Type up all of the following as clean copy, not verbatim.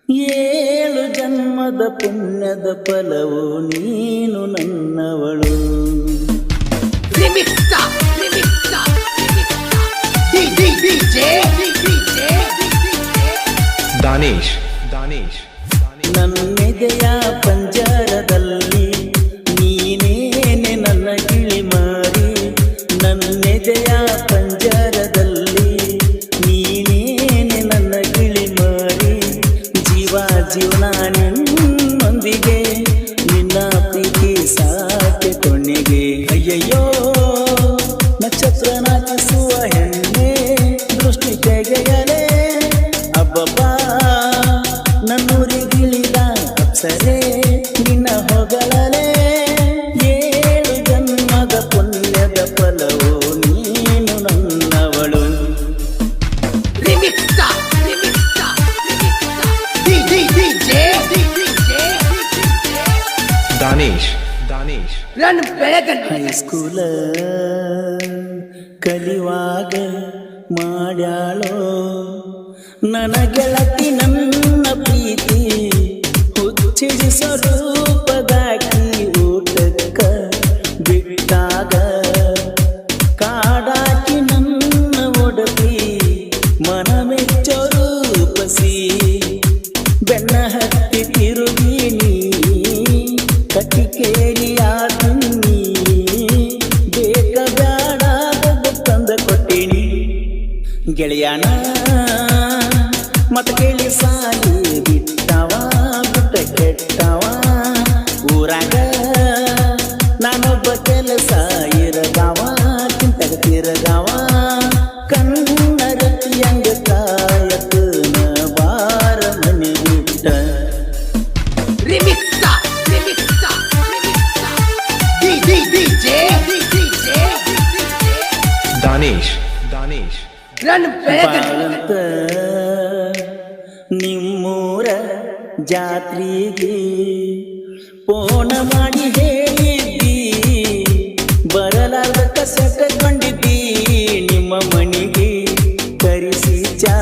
ಏಳು ಜನ್ಮದ ಪುಣ್ಯದ ಫಲವು ನೀನು ನನ್ನವಳು. ದಾನೇಶ್ ನನ್ನೆದೆಯ ಪಂಜರದಲ್ಲಿ ನೀನೇನೆ ನನ್ನ ಗಿಳಿ ಮಾರಿ. ನನ್ನೆದೆಯ ಪಂಜರದಲ್ಲಿ ನೀನೇನೆ ನನ್ನ ಗಿಳಿ ಮಾರಿ. ಜೀವನ ನಿನ್ನೊಂದಿಗೆ ನಿನ್ನ ಪ್ರೀತಿ ಸಾಕೆ ಕೊನೆಗೆ. ಅಯ್ಯಯ್ಯೋ ನಕ್ಷತ್ರ ನಾಚಿಸುವ ಹೆಣ್ಣೆ ದೃಷ್ಟಿ ತೆಗೆಯಲೇ ಅಬ್ಬಬ್ಬಾ ನನ್ನೂರಿಗಿಳಿದ ಅಪ್ಸರೆ ನಿನ್ನ ಹೊಗಳಲೇ. ಏಳು ಜನ್ಮದ ಪುಣ್ಯದ ಫಲವು ನೀನು ನನ್ನವಳು. ದಾನೇಶ್ ಹೈಸ್ಕೂಲ ಕಲಿವಾಗ ಮಾಡ್ಯಾಳೋ ನನ್ನ ಗೆಳತಿ ನನ್ನ ಪ್ರೀತಿ. ಹುಚ್ಚಿಡಿ ಸ್ವರೂಪದಾಕಿ ಊಟಕ್ಕ ಬಿಟ್ಟಾಗ ಕಾಡಾಕಿ ನನ್ನ ಒಡಪಿ ಮನ ಮೆಚ್ಚೋ ರೂಪಸಿ. ಬೆನ್ನ ಹತ್ತಿ ತಿರುಗೀನಿ ಕಟ್ಟಿಕೇರಿಯ ತಿನ್ನಿ. ಬೇಕ ಬ್ಯಾಡ ತಂದ ಕೊಟ್ಟಿನಿ ಗೆಳೆಯನ ಮತ ಕೇಳಿ ಸಾಲಿ ಬಿಟ್ಟವ ಬಿಟ್ಟ ಕೆಟ್ಟವ. ಊರಾಗ ನಾನೊಬ್ಬ ಕೆಲಸ ಇರಗವ ಚಿಂತಗ ತಿರಗವ. ಕಣ್ಣರತಿಯಂಗ ಕಾಯತನ ಬಾರ ಮನೆ ಬಿಟ್ಟ. ದಾನೇಶ್ ಬಾಳಂತ ನಿಮ್ಮೂರ ಜಾತ್ರೆಗೆ ಫೋನ ಮಾಡಿ ಹೇಳಿದ್ದಿ. ಬರಲಾರ್ದ ಕಸಕೊಂಡಿದ್ದಿ ನಿಮ್ಮ ಮನೆಗೆ ಕರೆಸಿ ಚಾ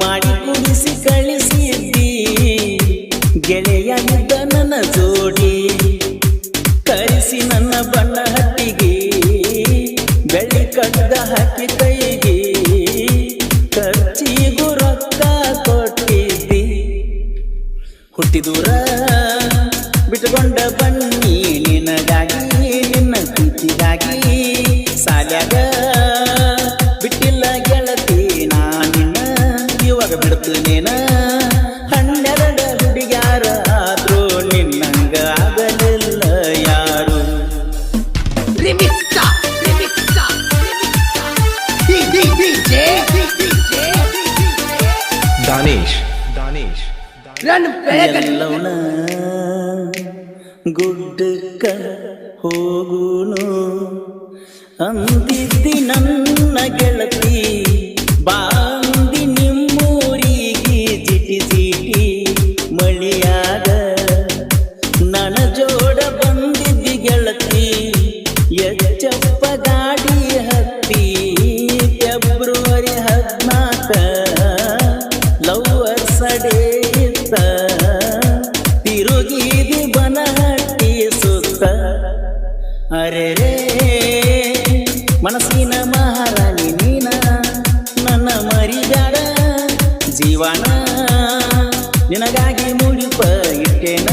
ಮಾಡಿ ಕುಡಿಸಿ ಕಳಿಸಿದ್ದಿ. ಗೆಳೆಯನಿದ್ದ ನನ್ನ ಜೋಡಿ ಕರೆಸಿ ನನ್ನ ಬಣ್ಣ ಹಟ್ಟಿಗೆ ಬೆಳ್ಳಿ ಕಡ್ದ ಹಾಕಿ ಕೈಗೆ ಖರ್ಚಿಗೂ ರೊಕ್ಕ ಕೊಟ್ಟಿದ್ದಿ. ಹುಟ್ಟಿದೂರ ಬಿಟ್ಟುಕೊಂಡ ಬನ್ನಿ ನಿನಗಾಗಿ ನಿನ್ನ ಪ್ರೀತಿಗಾಗಿ. ಸಾಲ್ಯಾಗ ಬಿಟ್ಟಿಲ್ಲ ಗೆಳತಿ ನಾನಿನ್ನ ಇವಾಗ ಬಿಡ್ತೀನೇನ. 12 ಹುಡುಗ್ಯಾರ ಆದ್ರೂ ನಿನ್ನಂಗ ಆಗಲಿಲ್ಲ ಯಾರು. ದಾನೇಶ್ ಎಲ್ಲವನ ಗುಡ್ಡಕ್ಕ ಹೋಗುನು ಅಂದಿದ್ದಿ ನನ್ನ ಗೆಳತಿ. ಬಾಂದಿ ನಿಮ್ಮೂರಿಗೆ ಜಿಟಿ ಜಿಟಿ ಮಳಿಯಾಗ ನನ್ನ ಜೋಡ ಬಂದಿದ್ದಿ ಗೆಳತಿ. ಎಚ್ಚಪ್ಪ ಗಾಡಿ ಹತ್ತಿ ಫೆಬ್ರವರಿ 14 ಲವ್ವರ್ಸ್ ಡೇ ಇತ್ತ. ತಿರುಗಿದಿ ಬನಹಟ್ಟಿ ಸುತ್ತ. ಅರೆ ರೇ ಮನಸ್ಸಿನ ಮಹಾರಾಣಿ ನೀನ ನನ್ನ ಮರಿಬ್ಯಾಡ. ಜೀವನ ನಿನಗಾಗಿ ಮುಡಿಪ ಇಟ್ಟೇನ.